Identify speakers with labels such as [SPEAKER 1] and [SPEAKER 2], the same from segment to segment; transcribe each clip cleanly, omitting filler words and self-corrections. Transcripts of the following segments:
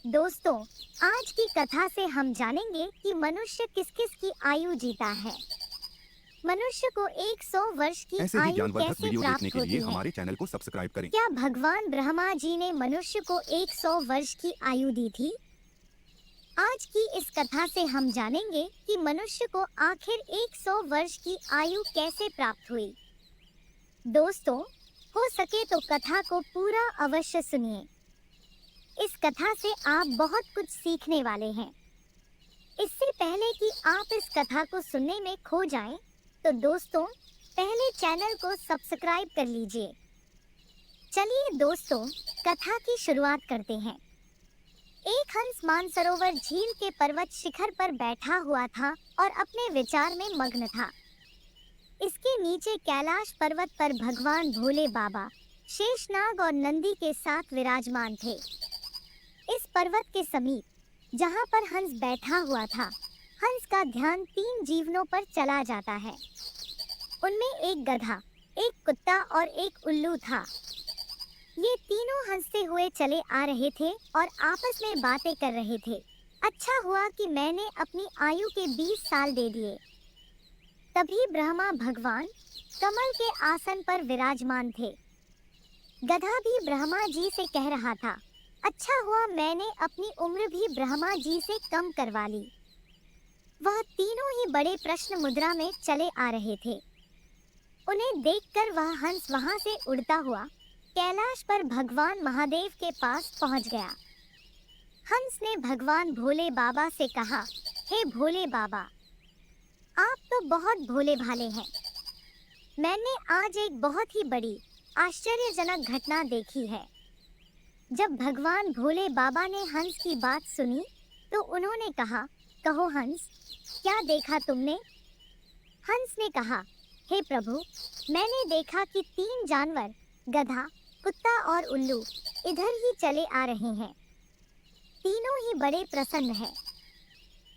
[SPEAKER 1] दोस्तों, आज की कथा से हम जानेंगे कि मनुष्य किस किस की आयु जीता है। मनुष्य को 100 वर्ष की
[SPEAKER 2] ऐसे ही
[SPEAKER 1] आयु
[SPEAKER 2] ज्ञानवर्धक
[SPEAKER 1] कैसे
[SPEAKER 2] वीडियो देखने
[SPEAKER 1] प्राप्त
[SPEAKER 2] के लिए
[SPEAKER 1] होती है?
[SPEAKER 2] हमारे चैनल को सब्सक्राइब करें।
[SPEAKER 1] क्या भगवान ब्रह्मा जी ने मनुष्य को 100 वर्ष की आयु दी थी? आज की इस कथा से हम जानेंगे कि मनुष्य को आखिर 100 वर्ष की आयु कैसे प्राप्त हुई। दोस्तों, हो सके तो कथा को पूरा अवश्य सुनिए। इस कथा से आप बहुत कुछ सीखने वाले हैं। इससे पहले कि आप इस कथा को सुनने में खो जाएं, तो दोस्तों पहले चैनल को सब्सक्राइब कर लीजिए। चलिए दोस्तों, कथा की शुरुआत करते हैं। एक हंस मानसरोवर झील के पर्वत शिखर पर बैठा हुआ था और अपने विचार में मग्न था। इसके नीचे कैलाश पर्वत पर भगवान भोले बाबा शेषनाग और नंदी के साथ विराजमान थे। इस पर्वत के समीप जहाँ पर हंस बैठा हुआ था, हंस का ध्यान 3 जीवनों पर चला जाता है। उनमें एक गधा, एक कुत्ता और एक उल्लू था। ये तीनों हंसते हुए चले आ रहे थे और आपस में बातें कर रहे थे। अच्छा हुआ कि मैंने अपनी आयु के 20 साल दे दिए। तभी ब्रह्मा भगवान कमल के आसन पर विराजमान थे। गधा भी ब्रह्मा जी से कह रहा था, अच्छा हुआ मैंने अपनी उम्र भी ब्रह्मा जी से कम करवा ली। वह तीनों ही बड़े प्रश्न मुद्रा में चले आ रहे थे। उन्हें देखकर वह हंस वहां से उड़ता हुआ कैलाश पर भगवान महादेव के पास पहुंच गया। हंस ने भगवान भोले बाबा से कहा, हे भोले बाबा, आप तो बहुत भोले भाले हैं। मैंने आज एक बहुत ही बड़ी आश्चर्यजनक घटना देखी है। जब भगवान भोले बाबा ने हंस की बात सुनी तो उन्होंने कहा, कहो हंस, क्या देखा तुमने? हंस ने कहा, हे प्रभु, मैंने देखा कि 3 जानवर, गधा, कुत्ता और उल्लू इधर ही चले आ रहे हैं। तीनों ही बड़े प्रसन्न हैं।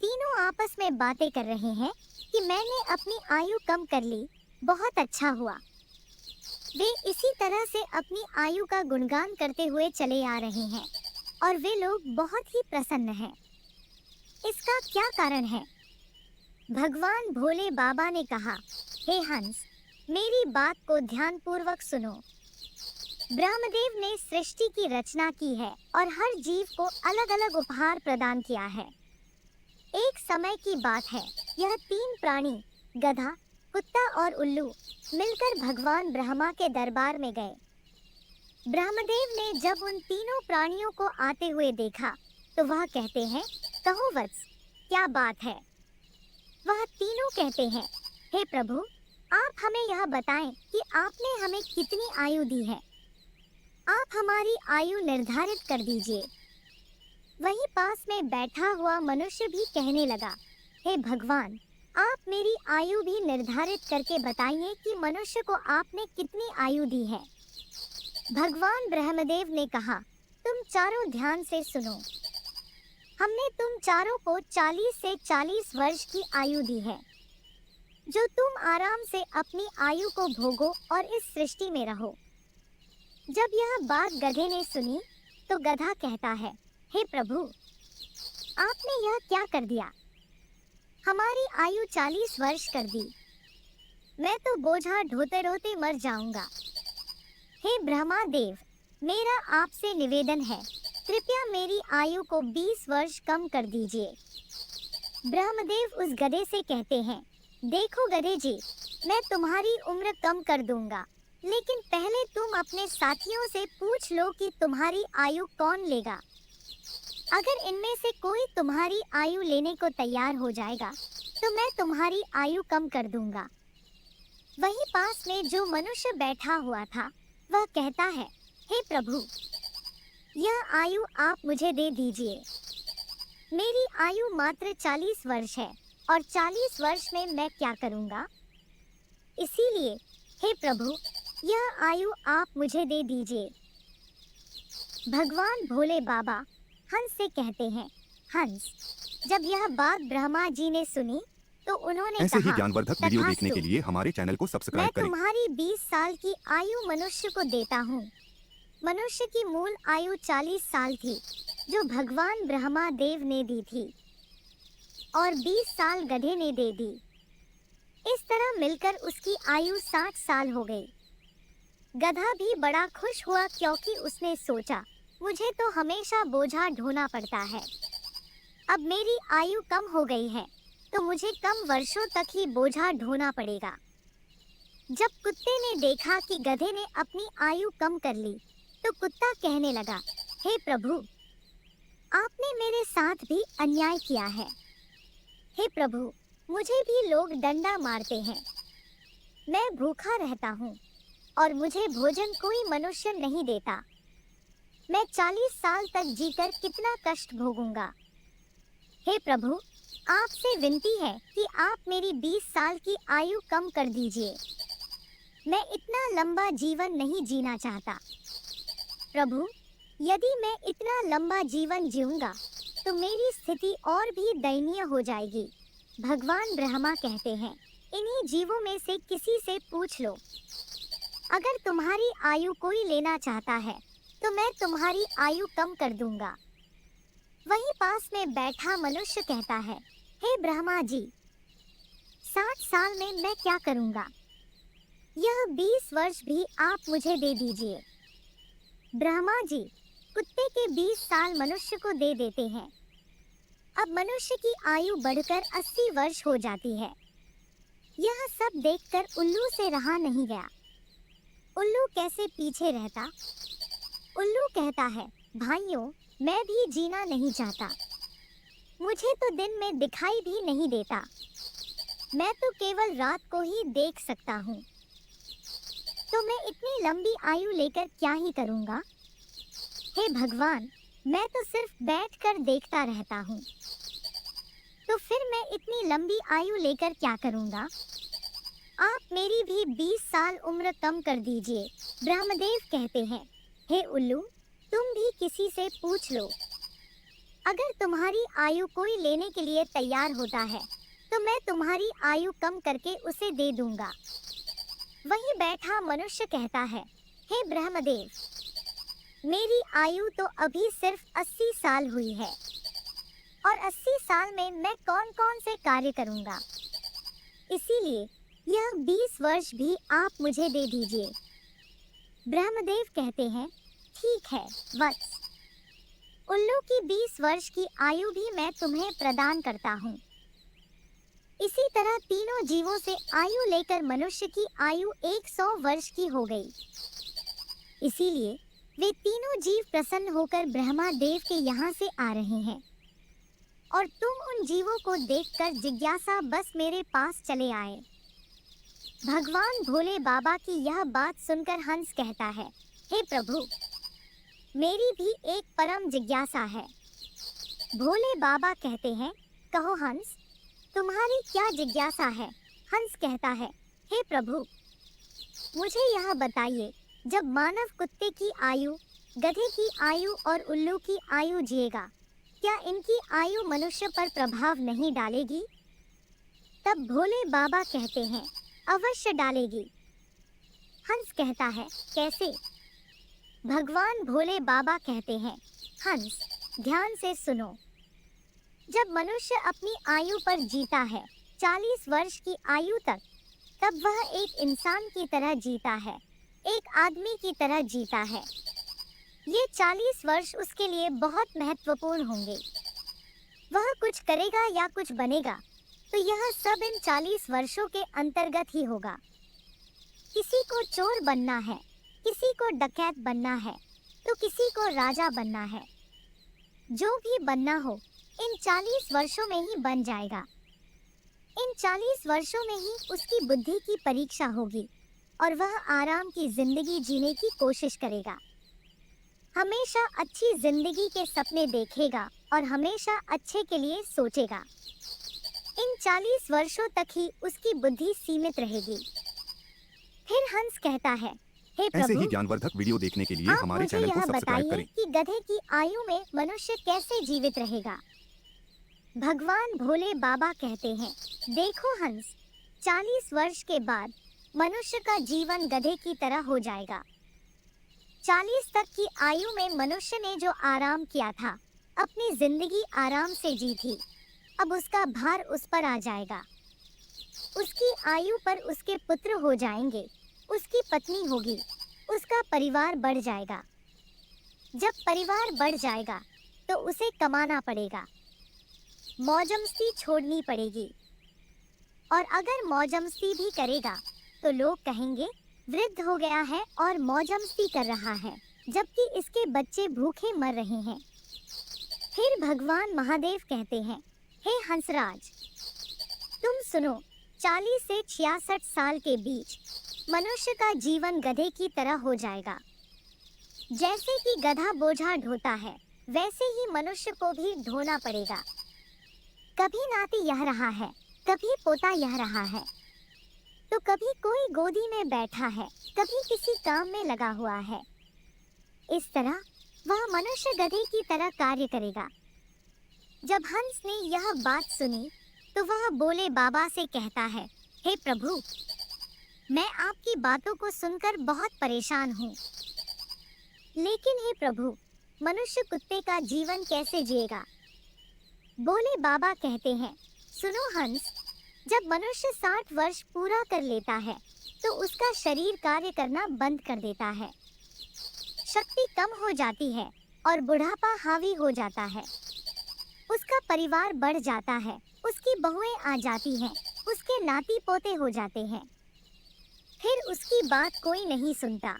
[SPEAKER 1] तीनों आपस में बातें कर रहे हैं कि मैंने अपनी आयु कम कर ली, बहुत अच्छा हुआ। वे इसी तरह से अपनी आयु का गुणगान करते हुए चले आ रहे हैं और वे लोग बहुत ही प्रसन्न हैं। इसका क्या कारण है? भगवान भोले बाबा ने कहा, हे हंस, मेरी बात को ध्यानपूर्वक सुनो। ब्रह्मदेव ने सृष्टि की रचना की है और हर जीव को अलग अलग उपहार प्रदान किया है। एक समय की बात है, यह 3 प्राणी, गधा, कुत्ता और उल्लू मिलकर भगवान ब्रह्मा के दरबार में गए। ब्रह्मदेव ने जब उन तीनों प्राणियों को आते हुए देखा तो वह कहते हैं, कहो वत्स, क्या बात है? वह तीनों कहते हैं, हे प्रभु, आप हमें यह बताएं कि आपने हमें कितनी आयु दी है। आप हमारी आयु निर्धारित कर दीजिए। वहीं पास में बैठा हुआ मनुष्य भी कहने लगा, हे भगवान, आप मेरी आयु भी निर्धारित करके बताइए कि मनुष्य को आपने कितनी आयु दी है। भगवान ब्रह्मदेव ने कहा, तुम चारों ध्यान से सुनो। हमने तुम चारों को 40 से 40 वर्ष की आयु दी है, जो तुम आराम से अपनी आयु को भोगो और इस सृष्टि में रहो। जब यह बात गधे ने सुनी तो गधा कहता है, हे प्रभु, आपने यह क्या कर दिया? हमारी आयु 40 वर्ष कर दी। मैं तो बोझा ढोते ढोते मर जाऊंगा। हे ब्रह्मा देव, मेरा आपसे निवेदन है, कृपया मेरी आयु को 20 वर्ष कम कर दीजिए। ब्रह्मदेव उस गधे से कहते हैं, देखो गधे जी, मैं तुम्हारी उम्र कम कर दूंगा, लेकिन पहले तुम अपने साथियों से पूछ लो कि तुम्हारी आयु कौन लेगा। अगर इनमें से कोई तुम्हारी आयु लेने को तैयार हो जाएगा तो मैं तुम्हारी आयु कम कर दूंगा। वहीं पास में जो मनुष्य बैठा हुआ था वह कहता है, हे प्रभु, यह आयु आप मुझे दे दीजिए। मेरी आयु मात्र 40 वर्ष है और 40 वर्ष में मैं क्या करूंगा? इसीलिए हे प्रभु, यह आयु आप मुझे दे दीजिए। भगवान भोले बाबा हंस से कहते हैं, हंस, जब यह बात ब्रह्मा जी ने सुनी तो उन्होंने
[SPEAKER 2] ऐसे
[SPEAKER 1] कहा,
[SPEAKER 2] ही ज्ञानवर्धक वीडियो देखने
[SPEAKER 1] तथास्तु,
[SPEAKER 2] के लिए हमारे चैनल को
[SPEAKER 1] मैं
[SPEAKER 2] सब्सक्राइब करें।
[SPEAKER 1] तुम्हारी 20 साल की आयु मनुष्य को देता हूँ। मनुष्य की मूल आयु 40 साल थी, जो भगवान ब्रह्मा देव ने दी थी और 20 साल गधे ने दे दी। इस तरह मिलकर उसकी आयु 60 साल हो गई। गधा भी बड़ा खुश हुआ क्योंकि उसने सोचा, मुझे तो हमेशा बोझा ढोना पड़ता है, अब मेरी आयु कम हो गई है तो मुझे कम वर्षों तक ही बोझा ढोना पड़ेगा। जब कुत्ते ने देखा कि गधे ने अपनी आयु कम कर ली तो कुत्ता कहने लगा, हे प्रभु, आपने मेरे साथ भी अन्याय किया है। हे प्रभु, मुझे भी लोग डंडा मारते हैं, मैं भूखा रहता हूँ और मुझे भोजन कोई मनुष्य नहीं देता। मैं 40 साल तक जीकर कितना कष्ट भोगूंगा। हे प्रभु, आपसे विनती है कि आप मेरी 20 साल की आयु कम कर दीजिए। मैं इतना लंबा जीवन नहीं जीना चाहता। प्रभु, यदि मैं इतना लंबा जीवन जीऊंगा तो मेरी स्थिति और भी दयनीय हो जाएगी। भगवान ब्रह्मा कहते हैं, इन्हीं जीवों में से किसी से पूछ लो, अगर तुम्हारी आयु कोई लेना चाहता है तो मैं तुम्हारी आयु कम कर दूंगा। वहीं पास में बैठा मनुष्य कहता है, हे ब्रह्मा जी, 60 साल में मैं क्या करूंगा? यह 20 वर्ष भी आप मुझे दे दीजिए। ब्रह्मा जी कुत्ते के 20 साल मनुष्य को दे देते हैं। अब मनुष्य की आयु बढ़कर 80 वर्ष हो जाती है। यह सब देखकर उल्लू से रहा नहीं गया। उल्लू कैसे पीछे रहता? उल्लू कहता है, भाइयों, मैं भी जीना नहीं चाहता। मुझे तो दिन में दिखाई भी नहीं देता, मैं तो केवल रात को ही देख सकता हूँ। तो मैं इतनी लंबी आयु लेकर क्या ही करूँगा? हे भगवान, मैं तो सिर्फ बैठकर देखता रहता हूँ, तो फिर मैं इतनी लंबी आयु लेकर क्या करूँगा? आप मेरी भी 20 साल उम्र कम कर दीजिए। ब्रह्मदेव कहते हैं, हे उल्लू, तुम भी किसी से पूछ लो, अगर तुम्हारी आयु कोई लेने के लिए तैयार होता है तो मैं तुम्हारी आयु कम करके उसे दे दूंगा। वहीं बैठा मनुष्य कहता है, हे ब्रह्मदेव, मेरी आयु तो अभी सिर्फ 80 साल हुई है और 80 साल में मैं कौन कौन से कार्य करूंगा, इसीलिए यह 20 वर्ष भी आप मुझे दे दीजिए। ब्रह्मदेव कहते हैं, ठीक है वत्स, उल्लू की 20 वर्ष की आयु भी मैं तुम्हें प्रदान करता हूँ। इसी तरह तीनों जीवों से आयु लेकर मनुष्य की आयु 100 वर्ष की हो गई। इसीलिए वे तीनों जीव प्रसन्न होकर ब्रह्मा देव के यहाँ से आ रहे हैं और तुम उन जीवों को देखकर जिज्ञासा बस मेरे पास चले आए। भगवान भोले बाबा की यह बात सुनकर हंस कहता है, हे प्रभु, मेरी भी एक परम जिज्ञासा है। भोले बाबा कहते हैं, कहो हंस, तुम्हारी क्या जिज्ञासा है? हंस कहता है, हे प्रभु, मुझे यह बताइए, जब मानव कुत्ते की आयु, गधे की आयु और उल्लू की आयु जिएगा, क्या इनकी आयु मनुष्य पर प्रभाव नहीं डालेगी? तब भोले बाबा कहते हैं, अवश्य डालेगी। हंस कहता है, कैसे? भगवान भोले बाबा कहते हैं, हंस, ध्यान से सुनो। जब मनुष्य अपनी आयु पर जीता है 40 वर्ष की आयु तक, तब वह एक इंसान की तरह जीता है, एक आदमी की तरह जीता है। ये 40 वर्ष उसके लिए बहुत महत्वपूर्ण होंगे। वह कुछ करेगा या कुछ बनेगा तो यह सब इन 40 वर्षों के अंतर्गत ही होगा। किसी को चोर बनना है, किसी को डकैत बनना है, तो किसी को राजा बनना है। जो भी बनना हो इन 40 वर्षों में ही बन जाएगा। इन 40 वर्षों में ही उसकी बुद्धि की परीक्षा होगी और वह आराम की जिंदगी जीने की कोशिश करेगा। हमेशा अच्छी जिंदगी के सपने देखेगा और हमेशा अच्छे के लिए सोचेगा। इन 40 वर्षों तक ही उसकी बुद्धि सीमित रहेगी। फिर हंस कहता है, हे
[SPEAKER 2] ऐसे
[SPEAKER 1] प्रभु,
[SPEAKER 2] ही ज्ञानवर्धक वीडियो देखने के लिए
[SPEAKER 1] आप
[SPEAKER 2] हमारे
[SPEAKER 1] मुझे
[SPEAKER 2] चैनल को
[SPEAKER 1] यह
[SPEAKER 2] सब्सक्राइब
[SPEAKER 1] बताइए
[SPEAKER 2] करें।
[SPEAKER 1] कि गधे की आयु में मनुष्य कैसे जीवित रहेगा। भगवान भोले बाबा कहते हैं, देखो हंस, 40 वर्ष के बाद मनुष्य का जीवन गधे की तरह हो जाएगा। 40 तक की आयु में मनुष्य ने जो आराम किया था अपनी जिंदगी आराम से जी थी, अब उसका भार उस पर आ जाएगा। उसकी आयु पर उसके पुत्र हो जाएंगे, उसकी पत्नी होगी, उसका परिवार बढ़ जाएगा। जब परिवार बढ़ जाएगा तो उसे कमाना पड़ेगा, मौजमस्ती छोड़नी पड़ेगी। और अगर मौजमस्ती भी करेगा तो लोग कहेंगे वृद्ध हो गया है और मौजमस्ती कर रहा है, जबकि इसके बच्चे भूखे मर रहे हैं। फिर भगवान महादेव कहते हैं, हे हंसराज, तुम सुनो, 40 से 66 साल के बीच मनुष्य का जीवन गधे की तरह हो जाएगा। जैसे कि गधा बोझा ढोता है, वैसे ही मनुष्य को भी ढोना पड़ेगा। कभी नाती यह रहा है, कभी पोता यह रहा है, तो कभी कोई गोदी में बैठा है, कभी किसी काम में लगा हुआ है। इस तरह वह मनुष्य गधे की तरह कार्य करेगा। जब हंस ने यह बात सुनी तो वह बोले बाबा से कहता है, हे प्रभु, मैं आपकी बातों को सुनकर बहुत परेशान हूँ, लेकिन हे प्रभु, मनुष्य कुत्ते का जीवन कैसे जिएगा? बोले बाबा कहते हैं, सुनो हंस, जब मनुष्य 60 वर्ष पूरा कर लेता है तो उसका शरीर कार्य करना बंद कर देता है, शक्ति कम हो जाती है और बुढ़ापा हावी हो जाता है। उसका परिवार बढ़ जाता है, उसकी बहुएं आ जाती हैं, उसके नाती पोते हो जाते हैं। फिर उसकी बात कोई नहीं सुनता।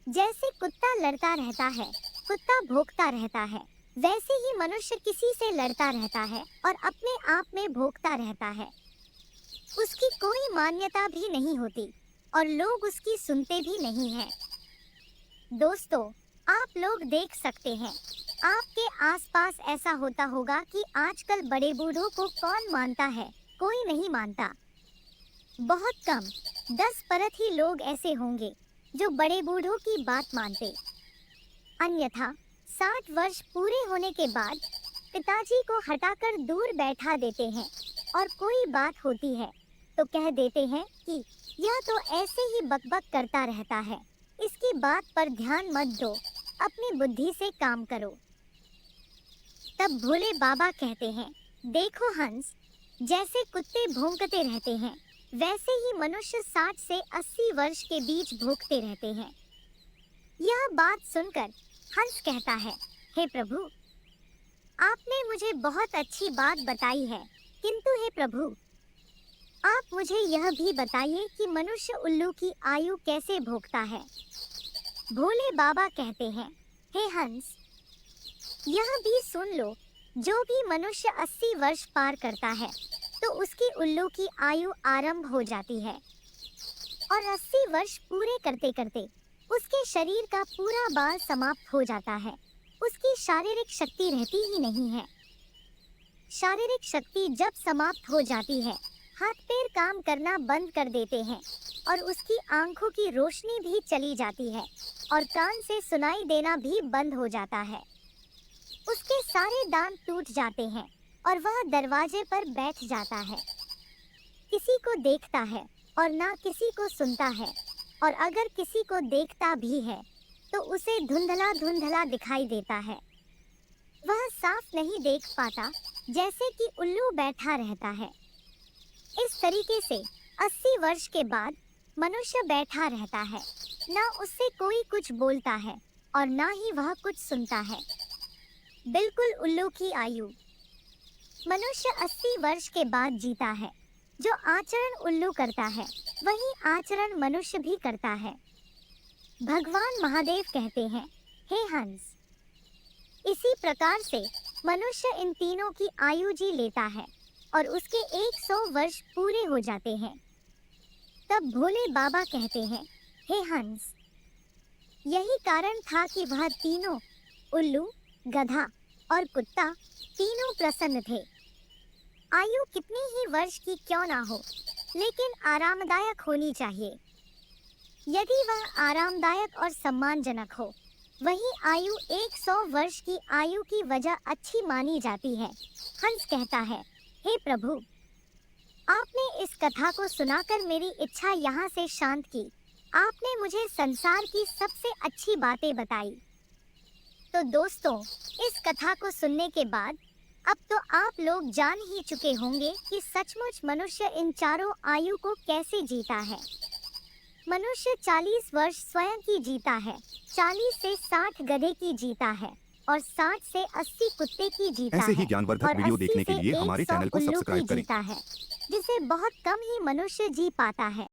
[SPEAKER 1] जैसे कुत्ता लड़ता रहता है, कुत्ता भौंकता रहता है, वैसे ही मनुष्य किसी से लड़ता रहता है और अपने आप में भौंकता रहता है। उसकी कोई मान्यता भी नहीं होती और लोग उसकी सुनते भी नहीं हैं। दोस्तों, आप लोग देख सकते हैं, आपके आसपास ऐसा होता होगा कि आजकल बड़े बूढ़ों को कौन मानता है? कोई नहीं मानता। बहुत कम 10% ही लोग ऐसे होंगे जो बड़े बूढ़ों की बात मानते। अन्यथा 60 वर्ष पूरे होने के बाद पिताजी को हटाकर दूर बैठा देते हैं और कोई बात होती है तो कह देते हैं कि यह तो ऐसे ही बकबक करता रहता है, इसकी बात पर ध्यान मत दो, अपनी बुद्धि से काम करो। तब भोले बाबा कहते हैं, देखो हंस, जैसे कुत्ते भौंकते रहते हैं, वैसे ही मनुष्य 60 से 80 वर्ष के बीच भौंकते रहते हैं। यह बात सुनकर हंस कहता है, हे प्रभु, आपने मुझे बहुत अच्छी बात बताई है, किंतु हे प्रभु, आप मुझे यह भी बताइए कि मनुष्य उल्लू की आयु कैसे भोगता है? भोले बाबा कहते हैं, हे हंस, यह भी सुन लो, जो भी मनुष्य 80 वर्ष पार करता है तो उसकी उल्लू की आयु आरंभ हो जाती है और 80 वर्ष पूरे करते करते उसके शरीर का पूरा बाल समाप्त हो जाता है। उसकी शारीरिक शक्ति रहती ही नहीं है। शारीरिक शक्ति जब समाप्त हो जाती है, हाथ पैर काम करना बंद कर देते हैं और उसकी आंखों की रोशनी भी चली जाती है और कान से सुनाई देना भी बंद हो जाता है। उसके सारे दांत टूट जाते हैं और वह दरवाजे पर बैठ जाता है। किसी को देखता है और ना किसी को सुनता है, और अगर किसी को देखता भी है तो उसे धुंधला धुंधला दिखाई देता है। वह साफ नहीं देख पाता, जैसे कि उल्लू बैठा रहता है। इस तरीके से 80 वर्ष के बाद मनुष्य बैठा रहता है, ना उससे कोई कुछ बोलता है और ना ही वह कुछ सुनता है। बिल्कुल उल्लू की आयु। मनुष्य 80 वर्ष के बाद जीता है। जो आचरण उल्लू करता है, वही आचरण मनुष्य भी करता है। भगवान महादेव कहते हैं, हे हंस, इसी प्रकार से मनुष्य इन तीनों की आयु जी लेता है और उसके 100 वर्ष पूरे हो जाते हैं। तब भोले बाबा कहते हैं, हे हंस, यही कारण था कि वह तीनों, उल्लू, गधा और कुत्ता, तीनों प्रसन्न थे। आयु कितनी ही वर्ष की क्यों ना हो, लेकिन आरामदायक होनी चाहिए। यदि वह आरामदायक और सम्मानजनक हो, वही आयु 100 वर्ष की आयु की वजह अच्छी मानी जाती है। हंस कहता है, हे प्रभु, आपने इस कथा को सुनाकर मेरी इच्छा यहाँ से शांत की। आपने मुझे संसार की सबसे अच्छी बातें बताई। तो दोस्तों, इस कथा को सुनने के बाद अब तो आप लोग जान ही चुके होंगे कि सचमुच मनुष्य इन चारों आयु को कैसे जीता है। मनुष्य 40 वर्ष स्वयं की जीता है, 40 से 60 गधे की जीता है और 60 से 80 कुत्ते की जीता
[SPEAKER 2] ऐसे
[SPEAKER 1] है
[SPEAKER 2] ही ज्ञानवर्धक
[SPEAKER 1] और
[SPEAKER 2] वीडियो
[SPEAKER 1] 80
[SPEAKER 2] देखने के
[SPEAKER 1] से
[SPEAKER 2] लिए हमारे
[SPEAKER 1] 100
[SPEAKER 2] चैनल को
[SPEAKER 1] उल्लू की
[SPEAKER 2] सब्सक्राइब करें।
[SPEAKER 1] जीता है, जिसे बहुत कम ही मनुष्य जी पाता है।